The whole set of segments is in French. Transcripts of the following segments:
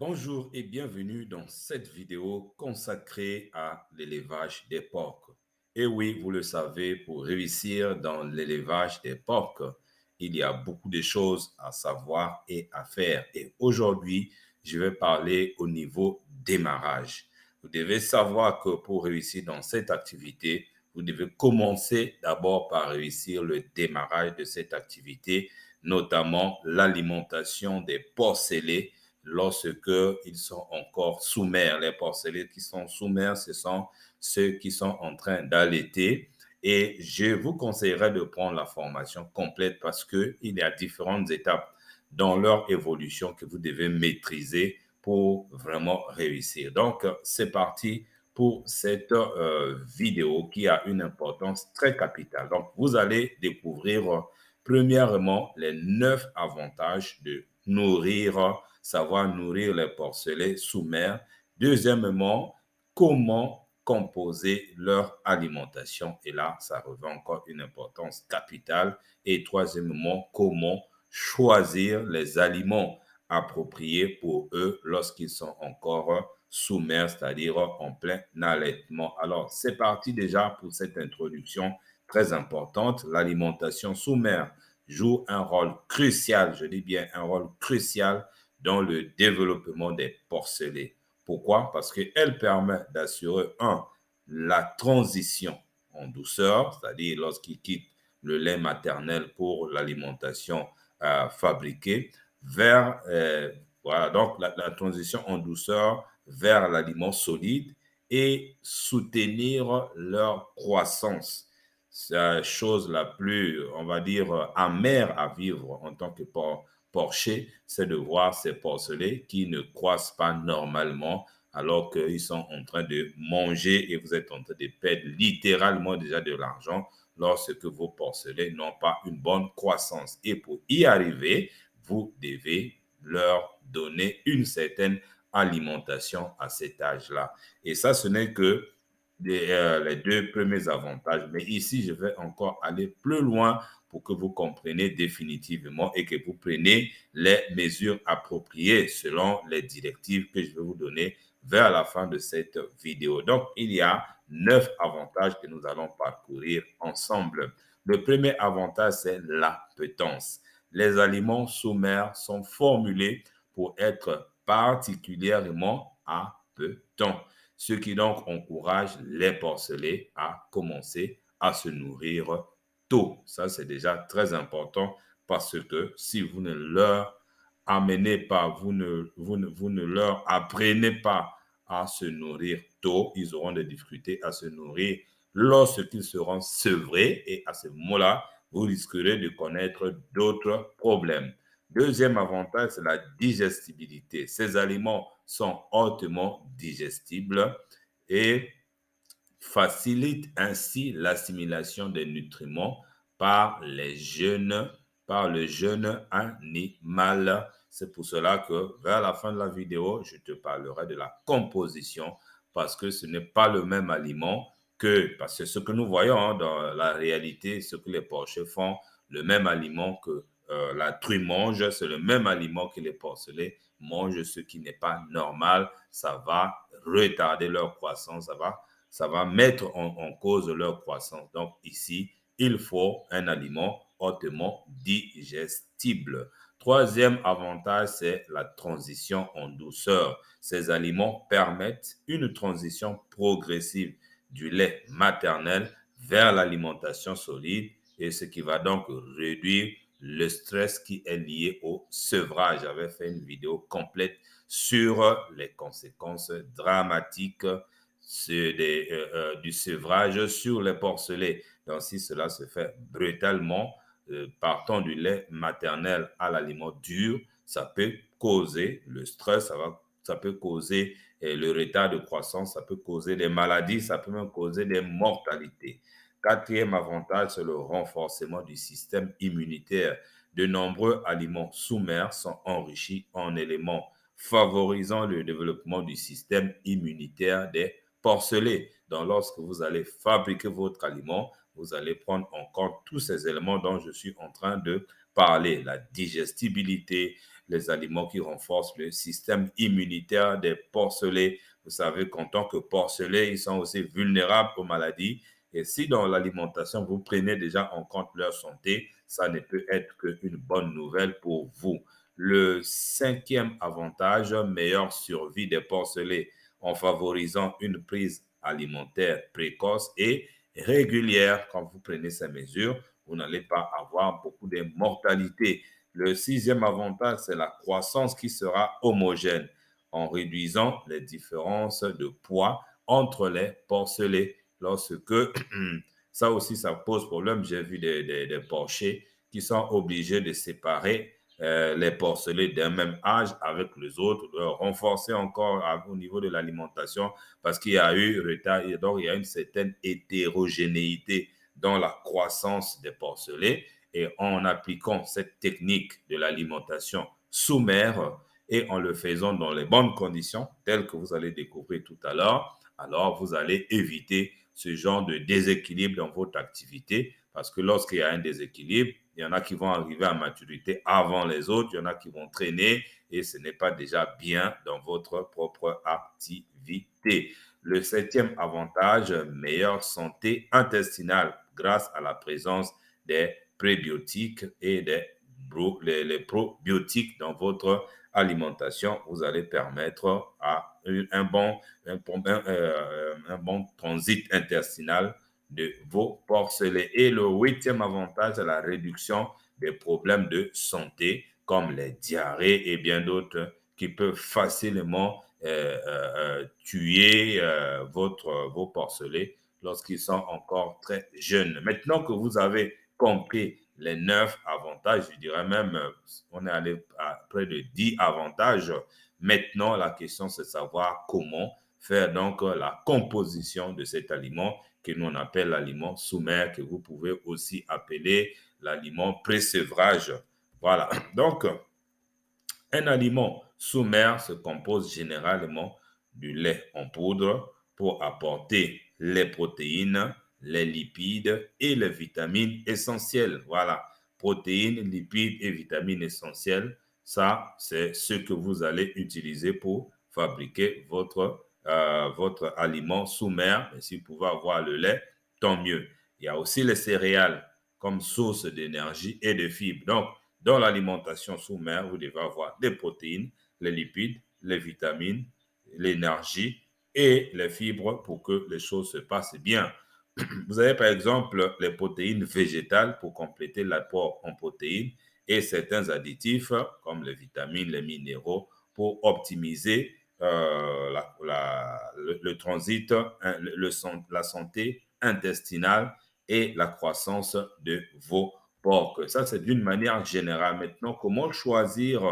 Bonjour et bienvenue dans cette vidéo consacrée à l'élevage des porcs. Et oui, vous le savez, pour réussir dans l'élevage des porcs, il y a beaucoup de choses à savoir et à faire. Et aujourd'hui, je vais parler au niveau démarrage. Vous devez savoir que pour réussir dans cette activité, vous devez commencer d'abord par réussir le démarrage de cette activité, notamment l'alimentation des porcelets lorsque ils sont encore sous mer. Les porcelets qui sont sous mer, ce sont ceux qui sont en train d'allaiter. Et je vous conseillerais de prendre la formation complète parce qu'il y a différentes étapes dans leur évolution que vous devez maîtriser pour vraiment réussir. Donc, c'est parti pour cette vidéo qui a une importance très capitale. Donc, vous allez découvrir premièrement les 9 avantages de savoir nourrir les porcelets sous mer. Deuxièmement, comment composer leur alimentation. Et là, ça revêt encore une importance capitale. Et troisièmement, comment choisir les aliments appropriés pour eux lorsqu'ils sont encore sous mer, c'est-à-dire en plein allaitement. Alors, c'est parti déjà pour cette introduction très importante. L'alimentation sous mer joue un rôle crucial, je dis bien un rôle crucial dans le développement des porcelets. Pourquoi? Parce qu'elle permet d'assurer, la transition en douceur, c'est-à-dire lorsqu'ils quittent le lait maternel pour l'alimentation fabriquée, vers, voilà, donc la transition en douceur vers l'aliment solide et soutenir leur croissance. C'est la chose la plus, on va dire, amère à vivre en tant que porcher, c'est de voir ces porcelets qui ne croissent pas normalement alors qu'ils sont en train de manger et vous êtes en train de perdre littéralement déjà de l'argent lorsque vos porcelets n'ont pas une bonne croissance. Et pour y arriver, vous devez leur donner une certaine alimentation à cet âge-là. Et ça, ce n'est que les deux premiers avantages. Mais ici, je vais encore aller plus loin pour que vous compreniez définitivement et que vous preniez les mesures appropriées selon les directives que je vais vous donner vers la fin de cette vidéo. Donc, il y a 9 avantages que nous allons parcourir ensemble. Le premier avantage, c'est l'appétence. Les aliments sous mer sont formulés pour être particulièrement appétants, ce qui donc encourage les porcelets à commencer à se nourrir tôt. Ça, c'est déjà très important parce que si vous ne leur amenez pas, vous ne leur apprenez pas à se nourrir tôt, ils auront des difficultés à se nourrir lorsqu'ils seront sevrés et à ce moment-là, vous risquerez de connaître d'autres problèmes. Deuxième avantage, c'est la digestibilité. Ces aliments sont hautement digestibles et facilitent ainsi l'assimilation des nutriments par par le jeune animal. C'est pour cela que vers la fin de la vidéo, je te parlerai de la composition parce que ce n'est pas le même aliment parce que ce que nous voyons dans la réalité, ce que les porchers font, le même aliment que la truie mange, c'est le même aliment que les porcelets mangent, ce qui n'est pas normal. Ça va retarder leur croissance, ça va mettre en cause leur croissance. Donc ici, il faut un aliment hautement digestible. Troisième avantage, c'est la transition en douceur. Ces aliments permettent une transition progressive du lait maternel vers l'alimentation solide et ce qui va donc réduire le stress qui est lié au sevrage. J'avais fait une vidéo complète sur les conséquences dramatiques du sevrage sur les porcelets. Donc, si cela se fait brutalement, partant du lait maternel à l'aliment dur, ça peut causer le stress, ça peut causer le retard de croissance, ça peut causer des maladies, ça peut même causer des mortalités. Quatrième avantage, c'est le renforcement du système immunitaire. De nombreux aliments sous-mer sont enrichis en éléments favorisant le développement du système immunitaire des porcelets. Donc, lorsque vous allez fabriquer votre aliment, vous allez prendre en compte tous ces éléments dont je suis en train de parler. La digestibilité, les aliments qui renforcent le système immunitaire des porcelets. Vous savez qu'en tant que porcelets, ils sont aussi vulnérables aux maladies. Et si dans l'alimentation, vous prenez déjà en compte leur santé, ça ne peut être qu'une bonne nouvelle pour vous. Le cinquième avantage, meilleure survie des porcelets en favorisant une prise alimentaire précoce et régulière. Quand vous prenez ces mesures, vous n'allez pas avoir beaucoup de mortalité. Le sixième avantage, c'est la croissance qui sera homogène en réduisant les différences de poids entre les porcelets. Lorsque ça aussi, ça pose problème, j'ai vu des porchers qui sont obligés de séparer les porcelets d'un même âge avec les autres, renforcer encore au niveau de l'alimentation parce qu'il y a eu retard et donc il y a une certaine hétérogénéité dans la croissance des porcelets. Et en appliquant cette technique de l'alimentation sous-mer et en le faisant dans les bonnes conditions, telles que vous allez découvrir tout à l'heure, alors vous allez éviter ce genre de déséquilibre dans votre activité parce que lorsqu'il y a un déséquilibre, il y en a qui vont arriver à maturité avant les autres, il y en a qui vont traîner et ce n'est pas déjà bien dans votre propre activité. Le septième avantage, meilleure santé intestinale grâce à la présence des prébiotiques et les probiotiques dans votre alimentation. Vous allez permettre à un bon transit intestinal de vos porcelets. Et le huitième avantage, c'est la réduction des problèmes de santé comme les diarrhées et bien d'autres qui peuvent facilement tuer vos porcelets lorsqu'ils sont encore très jeunes. Maintenant que vous avez compris les 9 avantages, je dirais même, on est allé à près de 10 avantages. Maintenant, la question, c'est de savoir comment faire donc la composition de cet aliment que nous on appelle l'aliment sous-mer, que vous pouvez aussi appeler l'aliment pré-sevrage. Voilà. Donc, un aliment sous-mer se compose généralement du lait en poudre pour apporter les protéines, les lipides et les vitamines essentielles. Voilà, protéines, lipides et vitamines essentielles, ça, c'est ce que vous allez utiliser pour fabriquer votre aliment sous-mer. Et si vous pouvez avoir le lait, tant mieux. Il y a aussi les céréales comme source d'énergie et de fibres. Donc, dans l'alimentation sous-mer, vous devez avoir des protéines, les lipides, les vitamines, l'énergie et les fibres pour que les choses se passent bien. Vous avez par exemple les protéines végétales pour compléter l'apport en protéines et certains additifs comme les vitamines, les minéraux pour optimiser le transit, la santé intestinale et la croissance de vos porcs. Ça, c'est d'une manière générale. Maintenant, comment choisir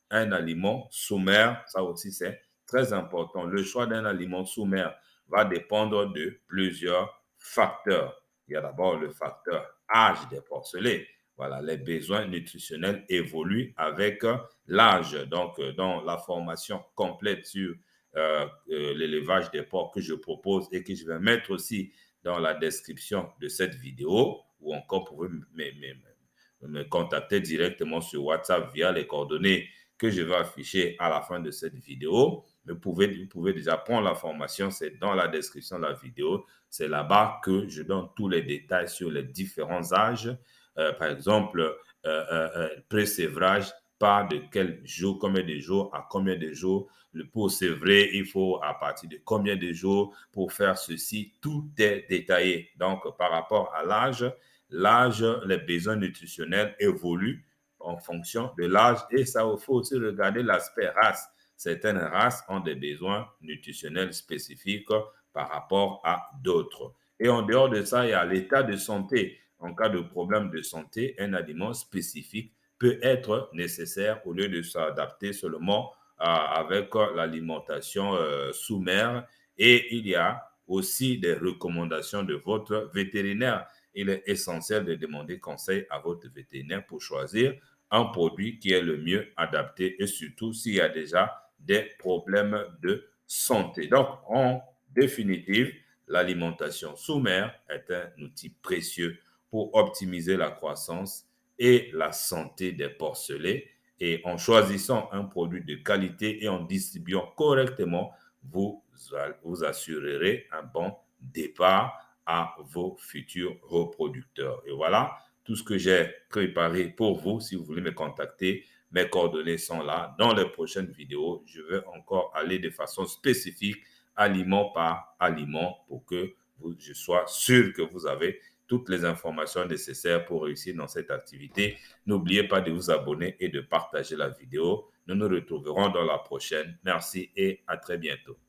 un aliment sous-mer? Ça aussi, c'est très important. Le choix d'un aliment sous-mer va dépendre de plusieurs facteurs. Il y a d'abord le facteur âge des porcelets. Voilà, les besoins nutritionnels évoluent avec l'âge. Donc, dans la formation complète sur l'élevage des porcs que je propose et que je vais mettre aussi dans la description de cette vidéo, ou encore vous pouvez me contacter directement sur WhatsApp via les coordonnées que je vais afficher à la fin de cette vidéo. Vous pouvez déjà prendre la formation, c'est dans la description de la vidéo. C'est là-bas que je donne tous les détails sur les différents âges. Par exemple, pré-sévrage, pas de quel jour, combien de jours, à combien de jours. Pour sévrer, il faut à partir de combien de jours pour faire ceci. Tout est détaillé. Donc, par rapport à l'âge, les besoins nutritionnels évoluent en fonction de l'âge et ça, il faut aussi regarder l'aspect race. Certaines races ont des besoins nutritionnels spécifiques par rapport à d'autres. Et en dehors de ça, il y a l'état de santé. En cas de problème de santé, un aliment spécifique peut être nécessaire au lieu de s'adapter seulement avec l'alimentation sous-mer. Et il y a aussi des recommandations de votre vétérinaire. Il est essentiel de demander conseil à votre vétérinaire pour choisir un produit qui est le mieux adapté et surtout s'il y a déjà des problèmes de santé. Donc, en définitive, l'alimentation sous-mer est un outil précieux pour optimiser la croissance et la santé des porcelets Et en choisissant un produit de qualité et en distribuant correctement, vous assurerez un bon départ à vos futurs reproducteurs. Et voilà tout ce que j'ai préparé pour vous. Si vous voulez me contacter, mes coordonnées sont là. Dans les prochaines vidéos, je vais encore aller de façon spécifique, aliment par aliment, pour que je sois sûr que vous avez toutes les informations nécessaires pour réussir dans cette activité. N'oubliez pas de vous abonner et de partager la vidéo. Nous nous retrouverons dans la prochaine. Merci et à très bientôt.